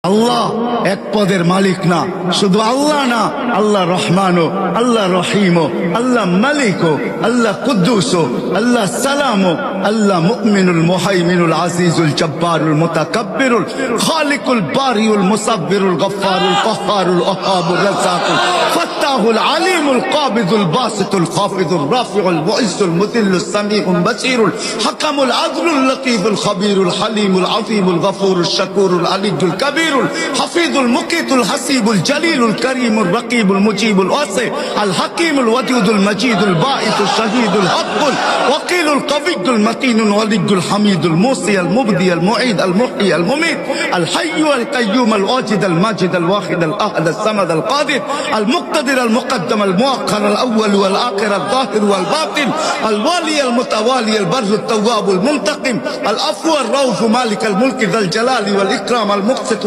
আল্লাহ এক পদের মালিক না, শুধু আল্লাহ না, আল্লাহ রহমানও, আল্লাহ রহিমও, আল্লাহ মালিকও, আল্লাহ কুদ্দুসও, আল্লাহ সালামও, আল্লাহ মুমিনুল মুহাইমিনুল আজিজুল জব্বারুল মুতাকাব্বিরুল খালিকুল বারিউল মুসাব্বিরুল গফফারুল কহ্হারুল ওহাবুর রাজ্জাকুল ফাত্তাহুল আলিমুল কাবিদুল বাসিতুল খাফিদুর রাফিউল মুইজ্জুল মুদিল্লুস সামিউল বাসীরুল হাকামুল আদলুল লতীফুল খবীরুল হালিমুল আযীমুল গফুরুশ শাকুরুল আলিয়্যুল কাবীর الحفيظ المقيت الحسيب الجليل الكريم الرقيب المجيب الواسع الحكيم الودود المجيد الباعث الشهيد الحق الوكيل القوي المتين الولي الحميد الموصي المبدي المعيد المحيي المميت الحي القيوم الواجد الماجد الواحد الاحد الصمد القادر المقتدر المقدم المؤخر الاول والاخر الظاهر والباطن الوالي المتوالي البر التواب المنتقم العفو الرؤوف مالك الملك ذا الجلال والاكرام المقسط